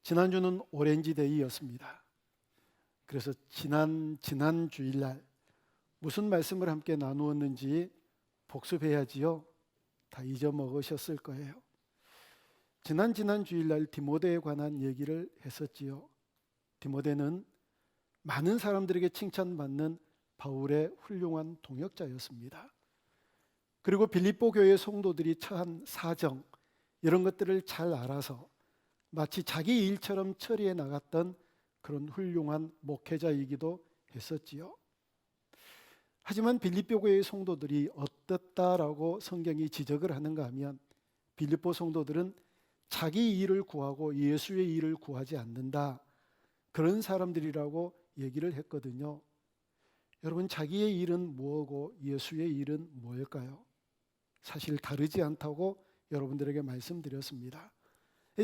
지난주는 오렌지데이였습니다. 그래서 지난 주일날 무슨 말씀을 함께 나누었는지 복습해야지요. 다 잊어먹으셨을 거예요. 지난 주일날 디모데에 관한 얘기를 했었지요. 디모데는 많은 사람들에게 칭찬받는 바울의 훌륭한 동역자였습니다. 그리고 빌립보 교회 성도들이 처한 사정, 이런 것들을 잘 알아서 마치 자기 일처럼 처리해 나갔던 그런 훌륭한 목회자이기도 했었지요. 하지만 빌립보 교회의 성도들이 어떻다라고 성경이 지적을 하는가 하면, 빌립보 성도들은 자기 일을 구하고 예수의 일을 구하지 않는다, 그런 사람들이라고 얘기를 했거든요. 여러분, 자기의 일은 뭐고 예수의 일은 뭐일까요? 사실 다르지 않다고 여러분들에게 말씀드렸습니다.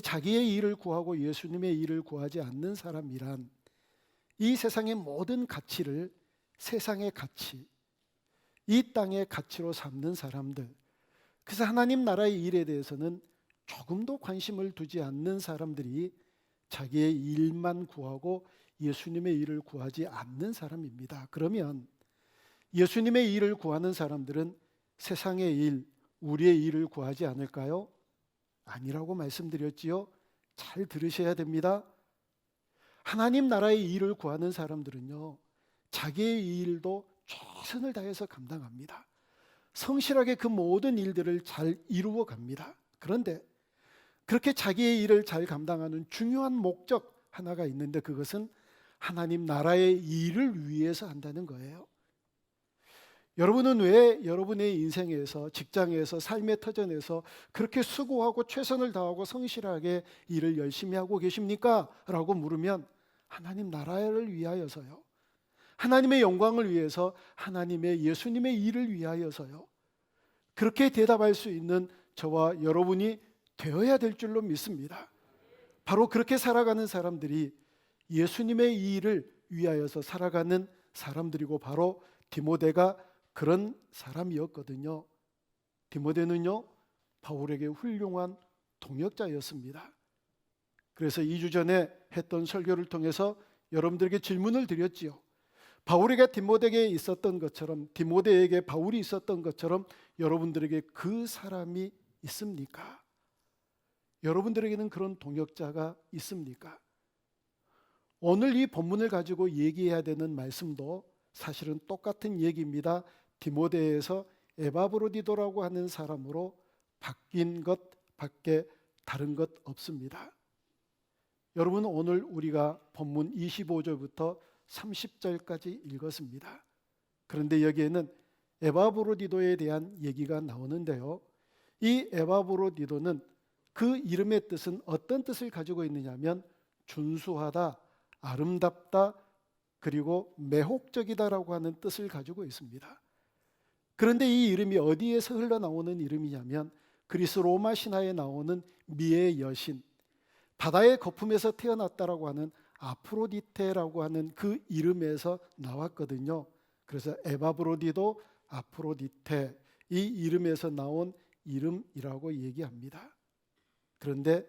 자기의 일을 구하고 예수님의 일을 구하지 않는 사람이란 이 세상의 모든 가치를 세상의 가치, 이 땅의 가치로 삼는 사람들, 그래서 하나님 나라의 일에 대해서는 조금도 관심을 두지 않는 사람들이 자기의 일만 구하고 예수님의 일을 구하지 않는 사람입니다. 그러면 예수님의 일을 구하는 사람들은 세상의 일, 우리의 일을 구하지 않을까요? 아니라고 말씀드렸지요. 잘 들으셔야 됩니다. 하나님 나라의 일을 구하는 사람들은요, 자기의 일도 최선을 다해서 감당합니다. 성실하게 그 모든 일들을 잘 이루어 갑니다. 그런데 그렇게 자기의 일을 잘 감당하는 중요한 목적 하나가 있는데, 그것은 하나님 나라의 일을 위해서 한다는 거예요. 여러분은 왜 여러분의 인생에서, 직장에서, 삶의 터전에서 그렇게 수고하고 최선을 다하고 성실하게 일을 열심히 하고 계십니까? 라고 물으면 하나님 나라를 위하여서요. 하나님의 영광을 위해서, 하나님의 예수님의 일을 위하여서요. 그렇게 대답할 수 있는 저와 여러분이 되어야 될 줄로 믿습니다. 바로 그렇게 살아가는 사람들이 예수님의 일을 위하여서 살아가는 사람들이고, 바로 디모데가 그런 사람이었거든요. 디모데는요, 바울에게 훌륭한 동역자였습니다. 그래서 2주 전에 했던 설교를 통해서 여러분들에게 질문을 드렸지요. 바울에게 디모데에게 있었던 것처럼, 디모데에게 바울이 있었던 것처럼 여러분들에게 그 사람이 있습니까? 여러분들에게는 그런 동역자가 있습니까? 오늘 이 본문을 가지고 얘기해야 되는 말씀도 사실은 똑같은 얘기입니다. 디모데에서 에바브로디도라고 하는 사람으로 바뀐 것밖에 다른 것 없습니다. 여러분, 오늘 우리가 본문 25절부터 30절까지 읽었습니다. 그런데 여기에는 에바브로디도에 대한 얘기가 나오는데요, 이 에바브로디도는 그 이름의 뜻은 어떤 뜻을 가지고 있느냐면 준수하다, 아름답다, 그리고 매혹적이다라고 하는 뜻을 가지고 있습니다. 그런데 이 이름이 어디에서 흘러나오는 이름이냐면 그리스 로마 신화에 나오는 미의 여신, 바다의 거품에서 태어났다라고 하는 아프로디테라고 하는 그 이름에서 나왔거든요. 그래서 에바브로디도, 아프로디테, 이 이름에서 나온 이름이라고 얘기합니다. 그런데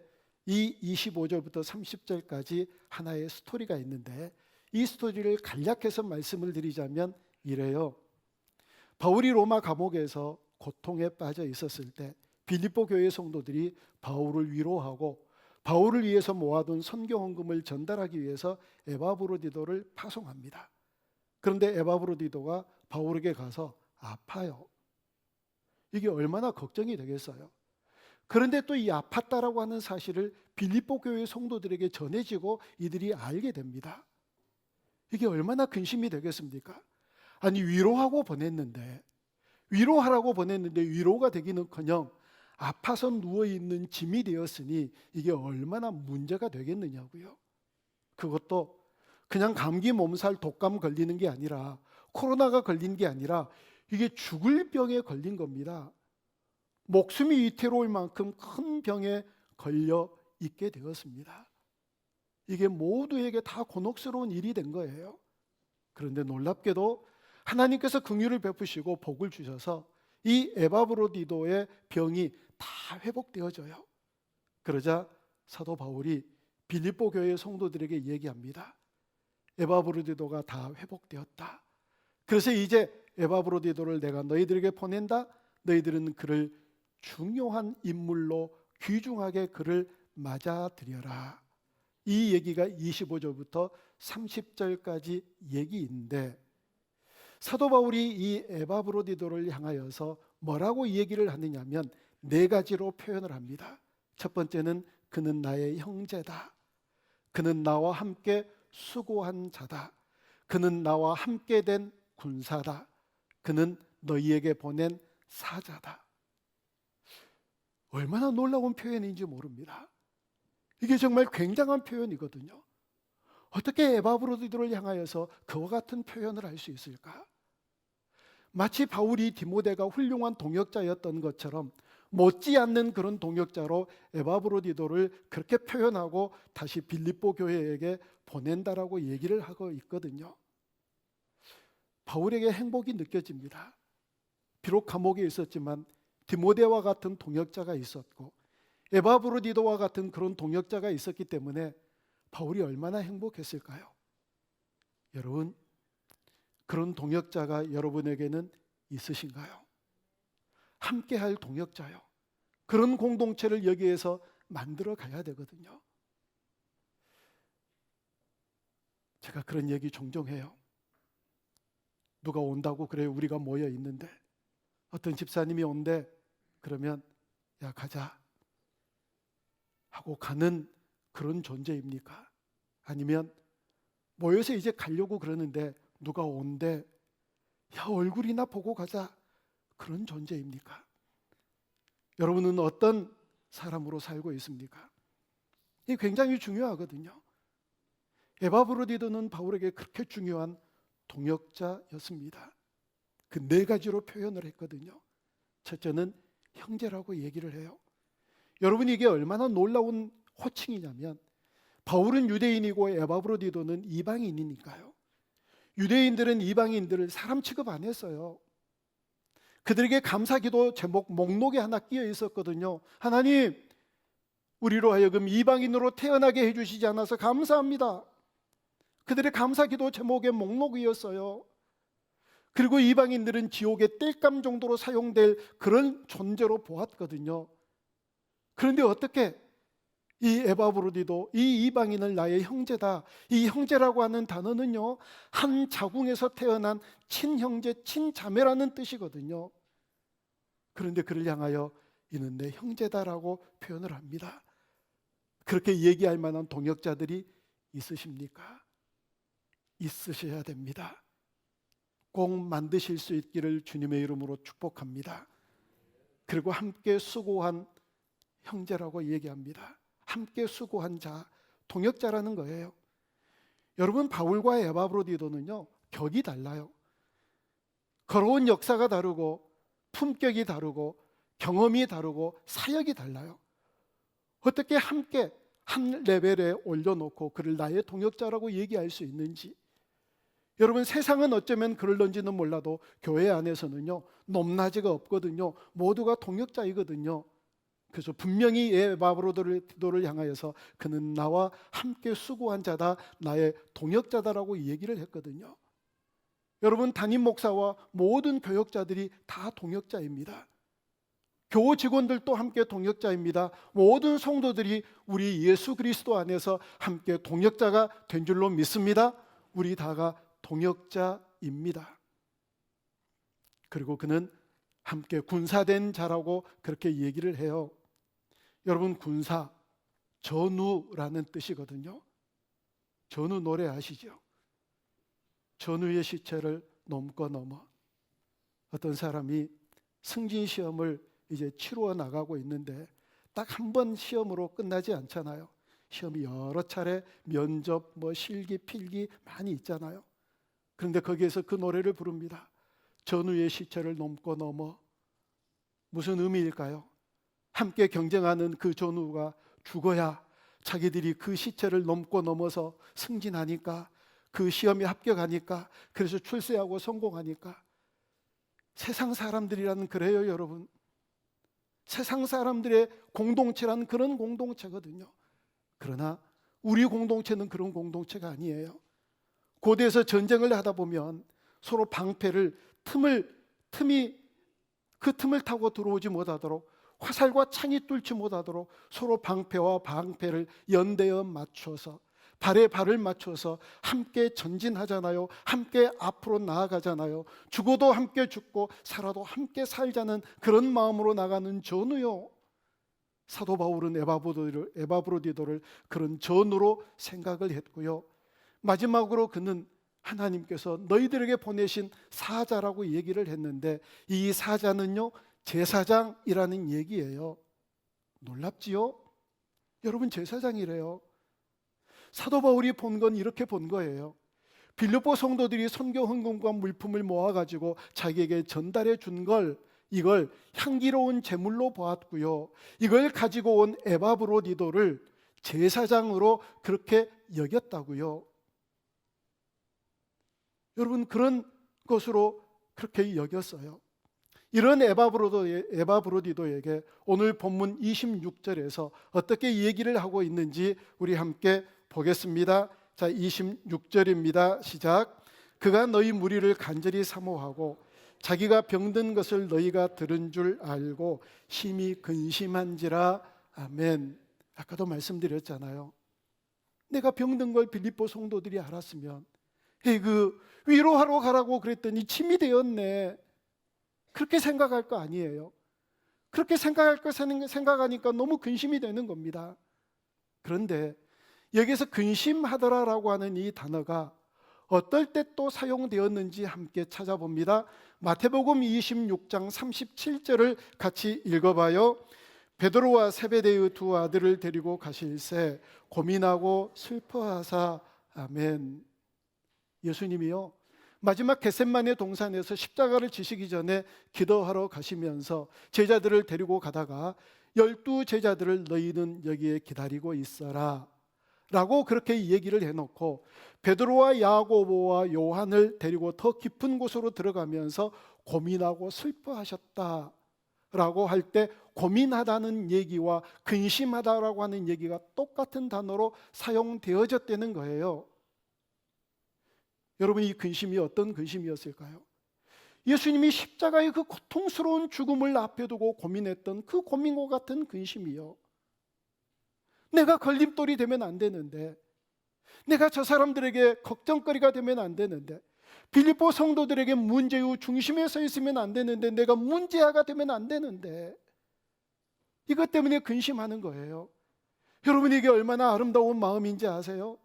이 25절부터 30절까지 하나의 스토리가 있는데, 이 스토리를 간략해서 말씀을 드리자면 이래요. 바울이 로마 감옥에서 고통에 빠져 있었을 때 빌립보 교회 성도들이 바울을 위로하고 바울을 위해서 모아둔 선교 헌금을 전달하기 위해서 에바브로디도를 파송합니다. 그런데 에바브로디도가 바울에게 가서 아파요. 이게 얼마나 걱정이 되겠어요. 그런데 또 이 아팠다라고 하는 사실을 빌립보 교회 성도들에게 전해지고 이들이 알게 됩니다. 이게 얼마나 근심이 되겠습니까? 아니, 위로하라고 보냈는데 위로가 되기는커녕 아파서 누워있는 짐이 되었으니 이게 얼마나 문제가 되겠느냐고요. 그것도 그냥 감기 몸살 독감 걸리는 게 아니라, 코로나가 걸린 게 아니라 이게 죽을 병에 걸린 겁니다. 목숨이 위태로울 만큼 큰 병에 걸려 있게 되었습니다. 이게 모두에게 다 곤혹스러운 일이 된 거예요. 그런데 놀랍게도 하나님께서 긍휼을 베푸시고 복을 주셔서 이 에바브로디도의 병이 다 회복되어져요. 그러자 사도 바울이 빌립보 교회의 성도들에게 얘기합니다. 에바브로디도가 다 회복되었다. 그래서 이제 에바브로디도를 내가 너희들에게 보낸다. 너희들은 그를 중요한 인물로 귀중하게 그를 맞아들여라. 이 얘기가 25절부터 30절까지 얘기인데, 사도 바울이 이 에바브로디도를 향하여서 뭐라고 얘기를 하느냐면 네 가지로 표현을 합니다. 첫 번째는 그는 나의 형제다. 그는 나와 함께 수고한 자다. 그는 나와 함께 된 군사다. 그는 너희에게 보낸 사자다. 얼마나 놀라운 표현인지 모릅니다. 이게 정말 굉장한 표현이거든요. 어떻게 에바브로디도를 향하여서 그와 같은 표현을 할 수 있을까? 마치 바울이 디모데가 훌륭한 동역자였던 것처럼 못지않는 그런 동역자로 에바브로디도를 그렇게 표현하고 다시 빌립보 교회에게 보낸다라고 얘기를 하고 있거든요. 바울에게 행복이 느껴집니다. 비록 감옥에 있었지만 디모데와 같은 동역자가 있었고 에바브로디도와 같은 그런 동역자가 있었기 때문에 바울이 얼마나 행복했을까요? 여러분, 그런 동역자가 여러분에게는 있으신가요? 함께할 동역자요. 그런 공동체를 여기에서 만들어 가야 되거든요. 제가 그런 얘기 종종 해요. 누가 온다고 그래요. 우리가 모여 있는데 어떤 집사님이 온대. 그러면 야 가자 하고 가는 그런 존재입니까? 아니면 모여서 이제 가려고 그러는데 누가 온대. 야 얼굴이나 보고 가자. 그런 존재입니까? 여러분은 어떤 사람으로 살고 있습니까? 이게 굉장히 중요하거든요. 에바브로디도는 바울에게 그렇게 중요한 동역자였습니다. 그 네 가지로 표현을 했거든요. 첫째는 형제라고 얘기를 해요. 여러분, 이게 얼마나 놀라운 호칭이냐면 바울은 유대인이고 에바브로디도는 이방인이니까요. 유대인들은 이방인들을 사람 취급 안 했어요. 그들에게 감사기도 제목 목록에 하나 끼어 있었거든요. 하나님, 우리로 하여금 이방인으로 태어나게 해주시지 않아서 감사합니다. 그들의 감사기도 제목의 목록이었어요. 그리고 이방인들은 지옥의 땔감 정도로 사용될 그런 존재로 보았거든요. 그런데 어떻게 이 에바브로디도 이 이방인을 나의 형제다. 이 형제라고 하는 단어는요, 한 자궁에서 태어난 친형제, 친자매라는 뜻이거든요. 그런데 그를 향하여 이는 내 형제다라고 표현을 합니다. 그렇게 얘기할 만한 동역자들이 있으십니까? 있으셔야 됩니다. 꼭 만드실 수 있기를 주님의 이름으로 축복합니다. 그리고 함께 수고한 형제라고 얘기합니다. 함께 수고한 자, 동역자라는 거예요. 여러분, 바울과 에바브로디도는요, 격이 달라요. 걸어온 역사가 다르고 품격이 다르고 경험이 다르고 사역이 달라요. 어떻게 함께 한 레벨에 올려놓고 그를 나의 동역자라고 얘기할 수 있는지. 여러분, 세상은 어쩌면 그럴런지는 몰라도 교회 안에서는요, 높낮이가 없거든요. 모두가 동역자이거든요. 그래서 분명히 에바브로디도를 향하여서 그는 나와 함께 수고한 자다, 나의 동역자다라고 얘기를 했거든요. 여러분, 담임 목사와 모든 교역자들이 다 동역자입니다. 교우 직원들도 함께 동역자입니다. 모든 성도들이 우리 예수 그리스도 안에서 함께 동역자가 된 줄로 믿습니다. 우리 다가 동역자입니다. 그리고 그는 함께 군사된 자라고 그렇게 얘기를 해요. 여러분, 군사, 전우라는 뜻이거든요. 전우 노래 아시죠? 전우의 시체를 넘고 넘어. 어떤 사람이 승진 시험을 이제 치루어 나가고 있는데 딱 한 번 시험으로 끝나지 않잖아요. 시험이 여러 차례 면접, 실기, 필기 많이 있잖아요. 그런데 거기에서 그 노래를 부릅니다. 전우의 시체를 넘고 넘어. 무슨 의미일까요? 함께 경쟁하는 그 전우가 죽어야 자기들이 그 시체를 넘고 넘어서 승진하니까, 그 시험에 합격하니까, 그래서 출세하고 성공하니까. 세상 사람들이라는 그래요, 여러분. 세상 사람들의 공동체란 그런 공동체거든요. 그러나 우리 공동체는 그런 공동체가 아니에요. 고대에서 전쟁을 하다 보면 서로 방패를 그 틈을 타고 들어오지 못하도록, 화살과 창이 뚫지 못하도록 서로 방패와 방패를 연대어 맞춰서, 발에 발을 맞춰서 함께 전진하잖아요. 함께 앞으로 나아가잖아요. 죽어도 함께 죽고 살아도 함께 살자는 그런 마음으로 나가는 전우요. 사도 바울은 에바브로디도를 그런 전우로 생각을 했고요. 마지막으로 그는 하나님께서 너희들에게 보내신 사자라고 얘기를 했는데, 이 사자는요 제사장이라는 얘기예요. 놀랍지요? 여러분, 제사장이래요. 사도 바울이 본 건 이렇게 본 거예요. 빌립보 성도들이 선교 헌금과 물품을 모아가지고 자기에게 전달해 준 이걸 향기로운 제물로 보았고요. 이걸 가지고 온 에바브로디도를 제사장으로 그렇게 여겼다고요. 여러분, 그런 것으로 그렇게 여겼어요. 이런 에바브로디도에게 오늘 본문 26절에서 어떻게 얘기를 하고 있는지 우리 함께 보겠습니다. 자, 26절입니다. 시작. 그가 너희 무리를 간절히 사모하고 자기가 병든 것을 너희가 들은 줄 알고 심히 근심한지라. 아멘. 아까도 말씀드렸잖아요. 내가 병든 걸 빌립보 성도들이 알았으면 그 위로하러 가라고 그랬더니 침이 되었네, 그렇게 생각할 거 아니에요. 그렇게 생각하니까 너무 근심이 되는 겁니다. 그런데 여기서 근심하더라라고 하는 이 단어가 어떨 때 또 사용되었는지 함께 찾아봅니다. 마태복음 26장 37절을 같이 읽어봐요. 베드로와 세베대의 두 아들을 데리고 가실새 고민하고 슬퍼하사. 아멘. 예수님이요 마지막 겟셋마네 동산에서 십자가를 지시기 전에 기도하러 가시면서 제자들을 데리고 가다가 12 제자들을 너희는 여기에 기다리고 있어라 라고 그렇게 얘기를 해놓고 베드로와 야고보와 요한을 데리고 더 깊은 곳으로 들어가면서 고민하고 슬퍼하셨다 라고 할 때, 고민하다는 얘기와 근심하다라고 하는 얘기가 똑같은 단어로 사용되어졌다는 거예요. 여러분, 이 근심이 어떤 근심이었을까요? 예수님이 십자가의 그 고통스러운 죽음을 앞에 두고 고민했던 그 고민과 같은 근심이요. 내가 걸림돌이 되면 안 되는데, 내가 저 사람들에게 걱정거리가 되면 안 되는데, 빌립보 성도들에게 문제의 중심에 서 있으면 안 되는데, 내가 문제아가 되면 안 되는데, 이것 때문에 근심하는 거예요. 여러분, 이게 얼마나 아름다운 마음인지 아세요?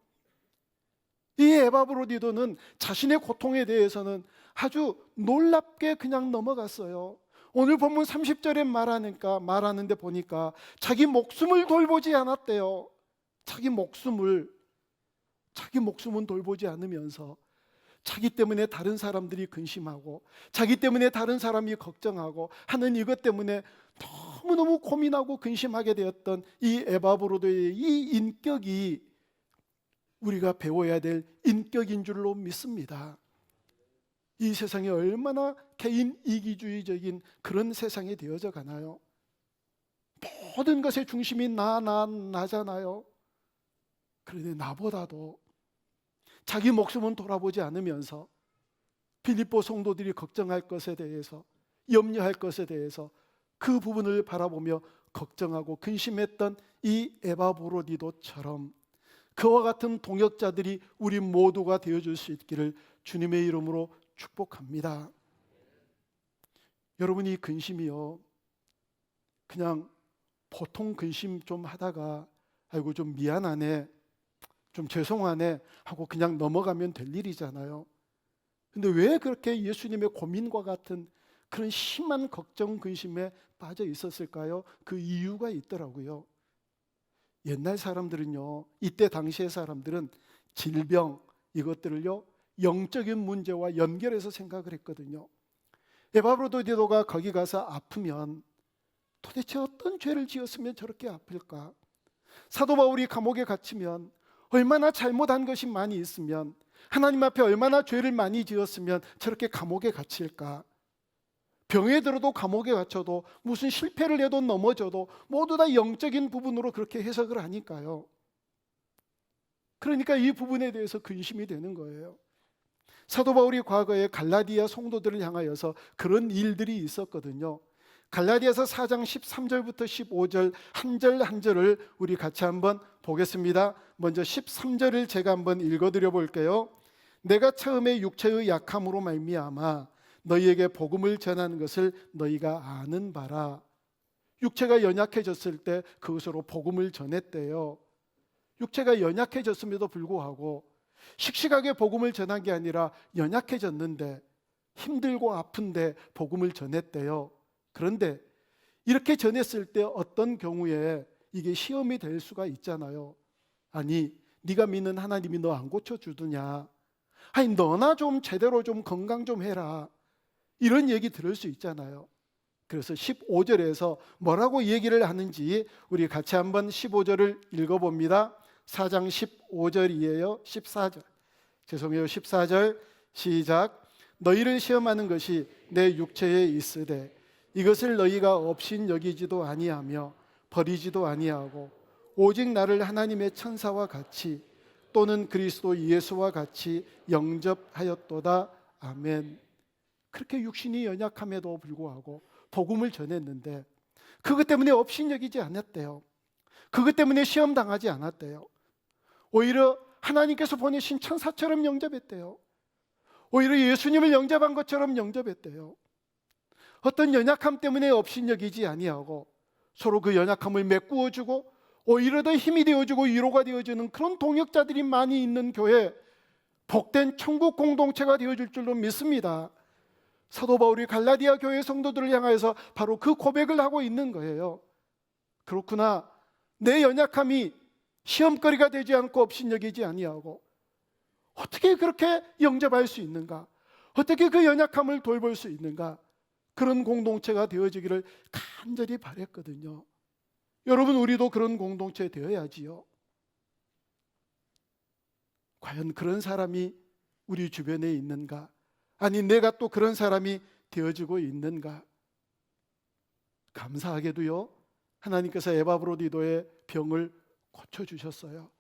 이 에바브로디도는 자신의 고통에 대해서는 아주 놀랍게 그냥 넘어갔어요. 오늘 본문 30절에 말하는데 보니까 자기 목숨을 돌보지 않았대요. 자기 목숨은 돌보지 않으면서 자기 때문에 다른 사람들이 근심하고 자기 때문에 다른 사람이 걱정하고 하는 이것 때문에 너무너무 고민하고 근심하게 되었던 이 에바브로도의 이 인격이 우리가 배워야 될 인격인 줄로 믿습니다. 이 세상이 얼마나 개인 이기주의적인 그런 세상이 되어져 가나요? 모든 것의 중심이 나잖아요. 그런데 나보다도 자기 목숨은 돌아보지 않으면서 빌립보 성도들이 걱정할 것에 대해서, 염려할 것에 대해서 그 부분을 바라보며 걱정하고 근심했던 이 에바브로디도처럼 그와 같은 동역자들이 우리 모두가 되어줄 수 있기를 주님의 이름으로 축복합니다. 여러분, 이 근심이요 그냥 보통 근심 좀 하다가 아이고 좀 미안하네, 좀 죄송하네 하고 그냥 넘어가면 될 일이잖아요. 근데 왜 그렇게 예수님의 고민과 같은 그런 심한 걱정, 근심에 빠져 있었을까요? 그 이유가 있더라고요. 옛날 사람들은요, 이때 당시의 사람들은 질병 이것들을요 영적인 문제와 연결해서 생각을 했거든요. 에바브로디도가 거기 가서 아프면 도대체 어떤 죄를 지었으면 저렇게 아플까? 사도 바울이 감옥에 갇히면 얼마나 잘못한 것이 많이 있으면, 하나님 앞에 얼마나 죄를 많이 지었으면 저렇게 감옥에 갇힐까? 병에 들어도 감옥에 갇혀도 무슨 실패를 해도 넘어져도 모두 다 영적인 부분으로 그렇게 해석을 하니까요. 그러니까 이 부분에 대해서 근심이 되는 거예요. 사도 바울이 과거에 갈라디아 성도들을 향하여서 그런 일들이 있었거든요. 갈라디아서 4장 13절부터 15절 한 절 한 절을 우리 같이 한번 보겠습니다. 먼저 13절을 제가 한번 읽어드려 볼게요. 내가 처음에 육체의 약함으로 말미암아 너희에게 복음을 전하는 것을 너희가 아는 바라. 육체가 연약해졌을 때 그것으로 복음을 전했대요. 육체가 연약해졌음에도 불구하고 씩씩하게 복음을 전한 게 아니라 연약해졌는데 힘들고 아픈데 복음을 전했대요. 그런데 이렇게 전했을 때 어떤 경우에 이게 시험이 될 수가 있잖아요. 아니, 네가 믿는 하나님이 너 안 고쳐주더냐? 아니, 너나 좀 제대로 좀 건강 좀 해라. 이런 얘기 들을 수 있잖아요. 그래서 15절에서 뭐라고 얘기를 하는지 우리 같이 한번 15절을 읽어봅니다. 4장 15절이에요. 14절. 죄송해요. 14절 시작. 너희를 시험하는 것이 내 육체에 있으되 이것을 너희가 업신 여기지도 아니하며 버리지도 아니하고 오직 나를 하나님의 천사와 같이 또는 그리스도 예수와 같이 영접하였도다. 아멘. 그렇게 육신이 연약함에도 불구하고 복음을 전했는데 그것 때문에 업신여기지 않았대요. 그것 때문에 시험 당하지 않았대요. 오히려 하나님께서 보내신 천사처럼 영접했대요. 오히려 예수님을 영접한 것처럼 영접했대요. 어떤 연약함 때문에 업신여기지 아니하고 서로 그 연약함을 메꾸어주고 오히려 더 힘이 되어주고 위로가 되어주는 그런 동역자들이 많이 있는 교회, 복된 천국 공동체가 되어줄 줄로 믿습니다. 사도 바울이 갈라디아 교회 성도들을 향하여서 바로 그 고백을 하고 있는 거예요. 그렇구나. 내 연약함이 시험거리가 되지 않고 업신여기지 아니하고 어떻게 그렇게 영접할 수 있는가? 어떻게 그 연약함을 돌볼 수 있는가? 그런 공동체가 되어지기를 간절히 바랬거든요. 여러분, 우리도 그런 공동체 되어야지요. 과연 그런 사람이 우리 주변에 있는가? 아니, 내가 또 그런 사람이 되어지고 있는가? 감사하게도요, 하나님께서 에바브로디도의 병을 고쳐주셨어요.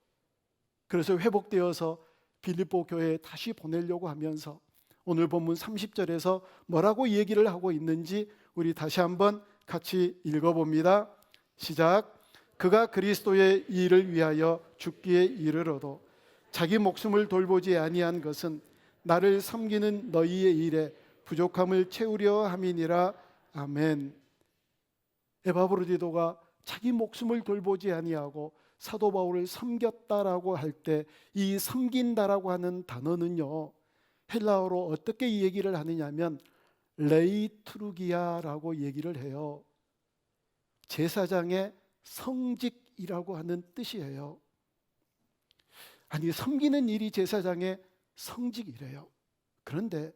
그래서 회복되어서 빌립보 교회에 다시 보내려고 하면서 오늘 본문 30절에서 뭐라고 얘기를 하고 있는지 우리 다시 한번 같이 읽어봅니다. 시작. 그가 그리스도의 일을 위하여 죽기에 이르러도 자기 목숨을 돌보지 아니한 것은 나를 섬기는 너희의 일에 부족함을 채우려 함이니라. 아멘. 에바브로디도가 자기 목숨을 돌보지 아니하고 사도 바울을 섬겼다라고 할 때 이 섬긴다라고 하는 단어는요, 헬라어로 어떻게 이 얘기를 하느냐면 레이투르기아라고 얘기를 해요. 제사장의 성직이라고 하는 뜻이에요. 아니, 섬기는 일이 제사장의 성직이래요. 그런데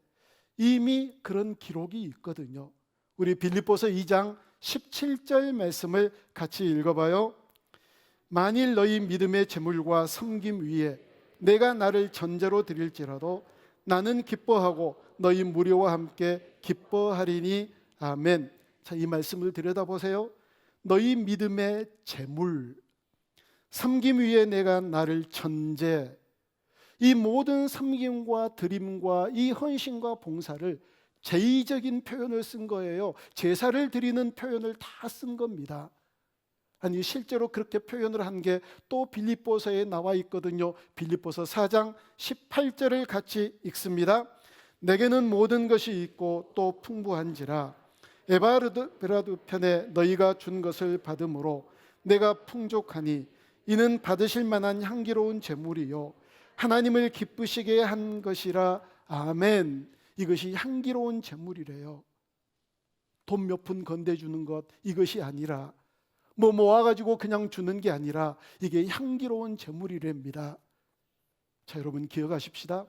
이미 그런 기록이 있거든요. 우리 빌립보서 2장 17절 말씀을 같이 읽어봐요. 만일 너희 믿음의 제물과 섬김 위에 내가 나를 전제로 드릴지라도 나는 기뻐하고 너희 무료와 함께 기뻐하리니. 아멘. 자, 이 말씀을 들여다보세요. 너희 믿음의 제물, 섬김 위에 내가 나를 전제, 이 모든 섬김과 드림과 이 헌신과 봉사를 제의적인 표현을 쓴 거예요. 제사를 드리는 표현을 다 쓴 겁니다. 아니, 실제로 그렇게 표현을 한 게 또 빌립보서에 나와 있거든요. 빌립보서 4장 18절을 같이 읽습니다. 내게는 모든 것이 있고 또 풍부한지라 에바르드 편에 너희가 준 것을 받음으로 내가 풍족하니 이는 받으실 만한 향기로운 제물이요 하나님을 기쁘시게 한 것이라. 아멘. 이것이 향기로운 제물이래요. 돈 몇 푼 건네주는 것, 이것이 아니라 뭐 모아가지고 그냥 주는 게 아니라 이게 향기로운 제물이랍니다. 자, 여러분 기억하십시다.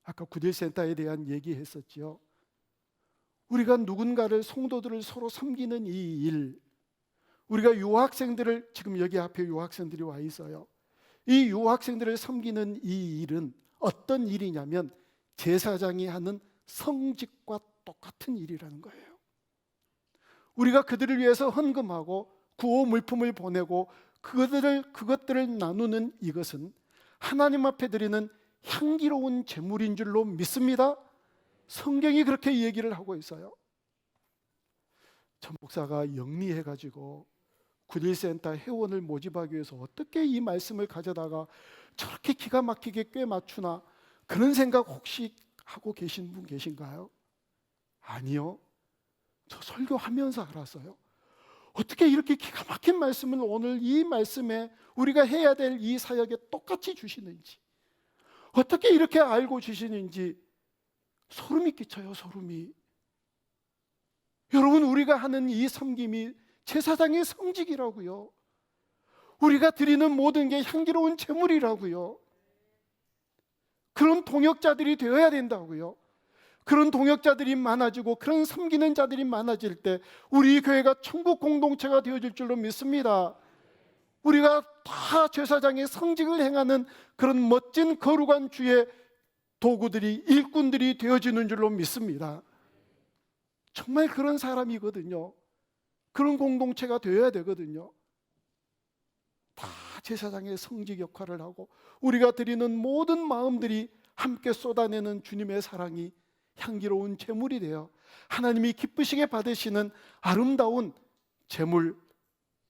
아까 구딜센터에 대한 얘기했었죠. 우리가 누군가를, 성도들을 서로 섬기는 이 일, 우리가 유학생들을, 지금 여기 앞에 유학생들이 와 있어요. 이 유학생들을 섬기는 이 일은 어떤 일이냐면 제사장이 하는 성직과 똑같은 일이라는 거예요. 우리가 그들을 위해서 헌금하고 구호 물품을 보내고 그것들을 나누는 이것은 하나님 앞에 드리는 향기로운 제물인 줄로 믿습니다. 성경이 그렇게 얘기를 하고 있어요. 전 목사가 영리해가지고 구딜센터 회원을 모집하기 위해서 어떻게 이 말씀을 가져다가 저렇게 기가 막히게 꽤 맞추나, 그런 생각 혹시 하고 계신 분 계신가요? 아니요. 저 설교하면서 알았어요. 어떻게 이렇게 기가 막힌 말씀을 오늘 이 말씀에 우리가 해야 될 이 사역에 똑같이 주시는지, 어떻게 이렇게 알고 주시는지 소름이 끼쳐요. 소름이. 여러분, 우리가 하는 이 섬김이 제사장의 성직이라고요. 우리가 드리는 모든 게 향기로운 제물이라고요. 그런 동역자들이 되어야 된다고요. 그런 동역자들이 많아지고 그런 섬기는 자들이 많아질 때 우리 교회가 천국 공동체가 되어질 줄로 믿습니다. 우리가 다 제사장의 성직을 행하는 그런 멋진 거룩한 주의 도구들이, 일꾼들이 되어지는 줄로 믿습니다. 정말 그런 사람이거든요. 그런 공동체가 되어야 되거든요. 다 제사장의 성직 역할을 하고 우리가 드리는 모든 마음들이 함께 쏟아내는 주님의 사랑이 향기로운 제물이 되어 하나님이 기쁘시게 받으시는 아름다운 제물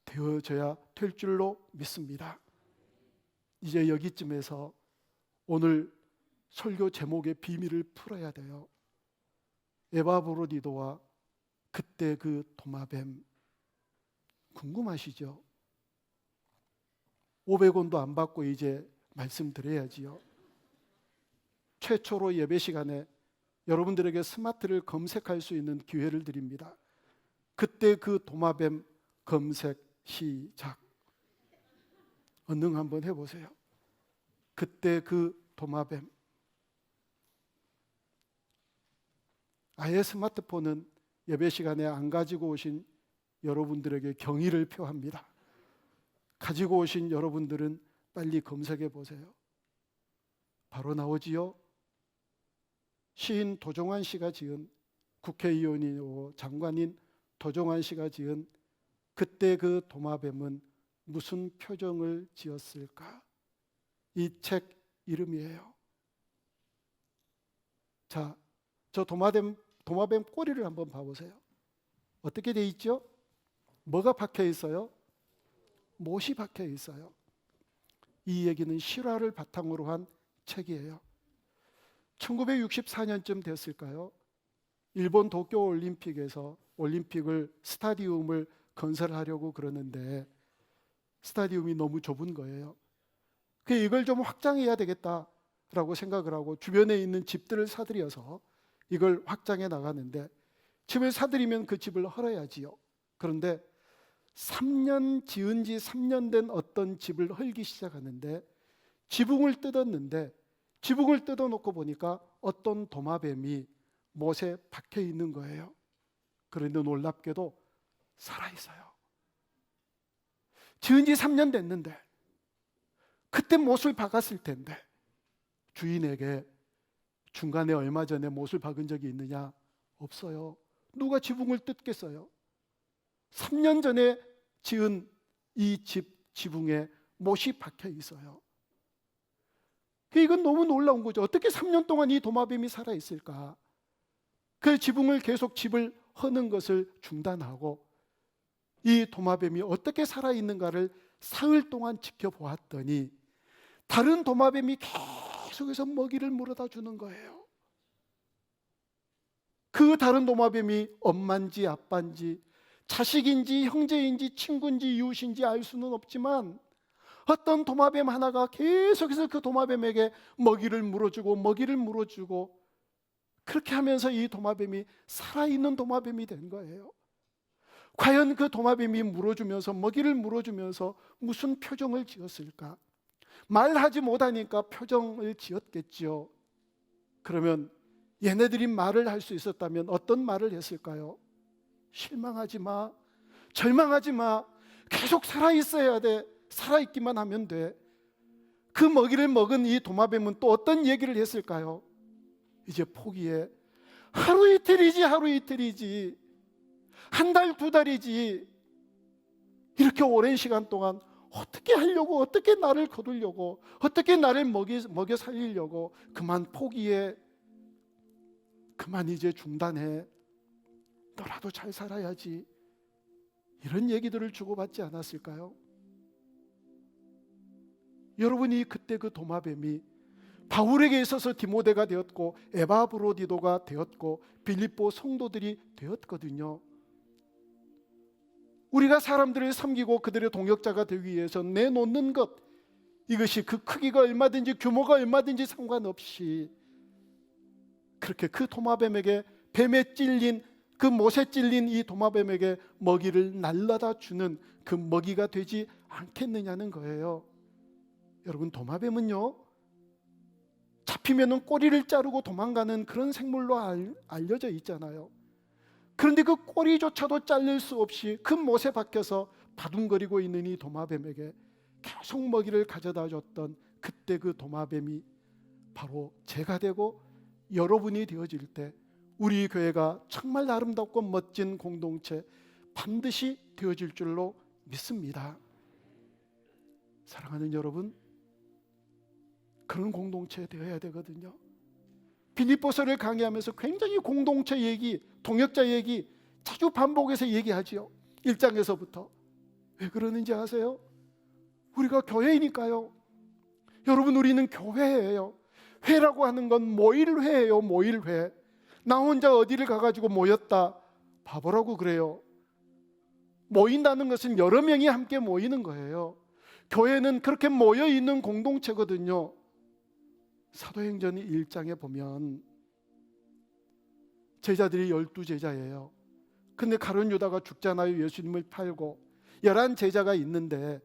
되어져야 될 줄로 믿습니다. 이제 여기쯤에서 오늘 설교 제목의 비밀을 풀어야 돼요. 에바브로디도와 그때 그 도마뱀, 궁금하시죠? 500원도 안 받고 이제 말씀드려야지요. 최초로 예배 시간에 여러분들에게 스마트를 검색할 수 있는 기회를 드립니다. 그때 그 도마뱀 검색 시작. 언능 한번 해보세요. 그때 그 도마뱀. 아예 스마트폰은 예배 시간에 안 가지고 오신 여러분들에게 경의를 표합니다. 가지고 오신 여러분들은 빨리 검색해 보세요. 바로 나오지요. 시인 도종환 씨가 지은, 국회의원이고 장관인 도종환 씨가 지은 그때 그 도마뱀은 무슨 표정을 지었을까? 이 책 이름이에요. 자, 저 도마뱀 꼬리를 한번 봐보세요. 어떻게 돼 있죠? 뭐가 박혀 있어요? 못이 박혀 있어요. 이 얘기는 실화를 바탕으로 한 책이에요. 1964년쯤 됐을까요? 일본 도쿄 올림픽에서 스타디움을 건설하려고 그러는데 스타디움이 너무 좁은 거예요. 이걸 좀 확장해야 되겠다라고 생각을 하고 주변에 있는 집들을 사들여서 이걸 확장해 나가는데, 집을 사들이면 그 집을 헐어야지요. 그런데 3년 지은 지 3년 된 어떤 집을 헐기 시작하는데 지붕을 뜯었는데, 지붕을 뜯어놓고 보니까 어떤 도마뱀이 못에 박혀 있는 거예요. 그런데 놀랍게도 살아있어요. 지은 지 3년 됐는데 그때 못을 박았을 텐데 주인에게 중간에 얼마 전에 못을 박은 적이 있느냐? 없어요. 누가 지붕을 뜯겠어요? 3년 전에 지은 이 집 지붕에 못이 박혀 있어요. 이건 너무 놀라운 거죠. 어떻게 3년 동안 이 도마뱀이 살아있을까? 그 지붕을 계속 집을 허는 것을 중단하고 이 도마뱀이 어떻게 살아있는가를 사흘 동안 지켜보았더니 다른 도마뱀이 계속해서 먹이를 물어다 주는 거예요. 그 다른 도마뱀이 엄마인지 아빠인지 자식인지 형제인지 친구인지 이웃인지 알 수는 없지만 어떤 도마뱀 하나가 계속해서 그 도마뱀에게 먹이를 물어주고 그렇게 하면서 이 도마뱀이 살아있는 도마뱀이 된 거예요. 과연 그 도마뱀이 먹이를 물어주면서 무슨 표정을 지었을까? 말하지 못하니까 표정을 지었겠죠. 그러면 얘네들이 말을 할 수 있었다면 어떤 말을 했을까요? 실망하지 마, 절망하지 마, 계속 살아있어야 돼, 살아있기만 하면 돼. 그 먹이를 먹은 이 도마뱀은 또 어떤 얘기를 했을까요? 이제 포기해. 하루 이틀이지, 한 달, 두 달이지, 이렇게 오랜 시간 동안 어떻게 하려고, 어떻게 나를 거두려고, 어떻게 나를 먹여 살리려고, 그만 포기해, 그만 이제 중단해, 너라도 잘 살아야지, 이런 얘기들을 주고받지 않았을까요? 여러분이 그때 그 도마뱀이 바울에게 있어서 디모데가 되었고 에바브로디도가 되었고 빌립보 성도들이 되었거든요. 우리가 사람들을 섬기고 그들의 동역자가 되기 위해서 내놓는 것, 이것이 그 크기가 얼마든지 규모가 얼마든지 상관없이 그렇게 그 도마뱀에게, 뱀에 찔린 그 못에 찔린 이 도마뱀에게 먹이를 날라다 주는 그 먹이가 되지 않겠느냐는 거예요. 여러분, 도마뱀은요, 잡히면은 꼬리를 자르고 도망가는 그런 생물로 알려져 있잖아요. 그런데 그 꼬리조차도 잘릴 수 없이 그 못에 박혀서 바둥거리고 있는 이 도마뱀에게 계속 먹이를 가져다 줬던 그때 그 도마뱀이 바로 제가 되고 여러분이 되어질 때 우리 교회가 정말 아름답고 멋진 공동체 반드시 되어질 줄로 믿습니다. 사랑하는 여러분, 그런 공동체 되어야 되거든요. 빌립보서를 강의하면서 굉장히 공동체 얘기, 동역자 얘기 자주 반복해서 얘기하지요. 1장에서부터. 왜 그러는지 아세요? 우리가 교회이니까요. 여러분, 우리는 교회예요. 회라고 하는 건 모일회예요. 모일회. 나 혼자 어디를 가가지고 모였다, 바보라고 그래요. 모인다는 것은 여러 명이 함께 모이는 거예요. 교회는 그렇게 모여있는 공동체거든요. 사도행전 1장에 보면 제자들이 12제자예요. 근데 가룟 유다가 죽잖아요. 예수님을 팔고 11제자가 있는데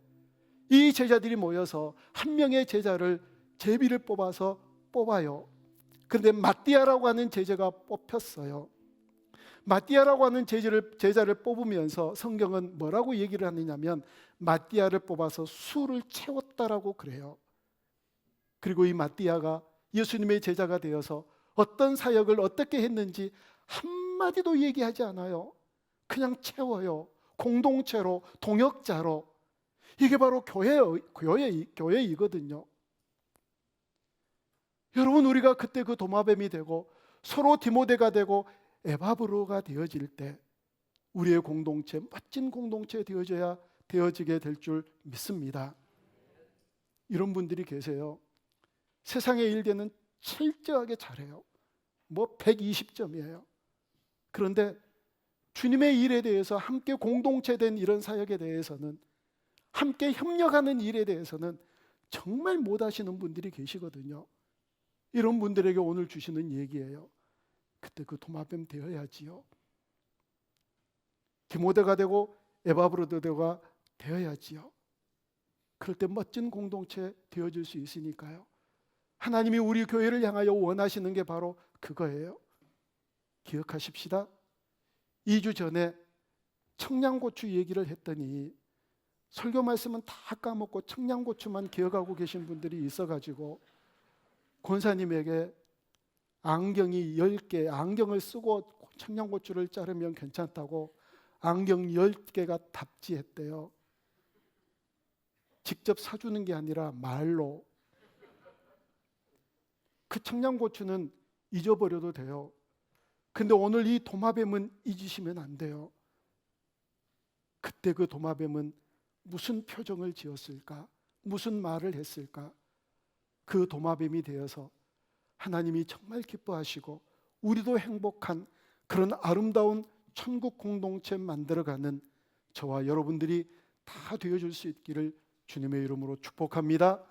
이 제자들이 모여서 한 명의 제자를, 제비를 뽑아요. 그런데 마띠아라고 하는 제자가 뽑혔어요. 마띠아라고 하는 제자를 뽑으면서 성경은 뭐라고 얘기를 하느냐면 마띠아를 뽑아서 수를 채웠다라고 그래요. 그리고 이 마띠아가 예수님의 제자가 되어서 어떤 사역을 어떻게 했는지 한마디도 얘기하지 않아요. 그냥 채워요. 공동체로, 동역자로. 이게 바로 교회이거든요. 여러분, 우리가 그때 그 도마뱀이 되고 서로 디모데가 되고 에바브로가 되어질 때 우리의 공동체, 멋진 공동체 되어지게 될 줄 믿습니다. 이런 분들이 계세요. 세상의 일에는 철저하게 잘해요. 뭐 120점이에요. 그런데 주님의 일에 대해서, 함께 공동체된 이런 사역에 대해서는, 함께 협력하는 일에 대해서는 정말 못하시는 분들이 계시거든요. 이런 분들에게 오늘 주시는 얘기예요. 그때 그 도마뱀 되어야지요. 디모데가 되고 에바브로도가 되어야지요. 그럴 때 멋진 공동체 되어질 수 있으니까요. 하나님이 우리 교회를 향하여 원하시는 게 바로 그거예요. 기억하십시다. 2주 전에 청양고추 얘기를 했더니 설교 말씀은 다 까먹고 청양고추만 기억하고 계신 분들이 있어가지고 권사님에게 안경이 10개, 안경을 쓰고 청양고추를 자르면 괜찮다고 안경 10개가 답지했대요. 직접 사주는 게 아니라 말로. 그 청양고추는 잊어버려도 돼요. 근데 오늘 이 도마뱀은 잊으시면 안 돼요. 그때 그 도마뱀은 무슨 표정을 지었을까? 무슨 말을 했을까? 그 도마뱀이 되어서 하나님이 정말 기뻐하시고 우리도 행복한 그런 아름다운 천국 공동체 만들어가는 저와 여러분들이 다 되어줄 수 있기를 주님의 이름으로 축복합니다.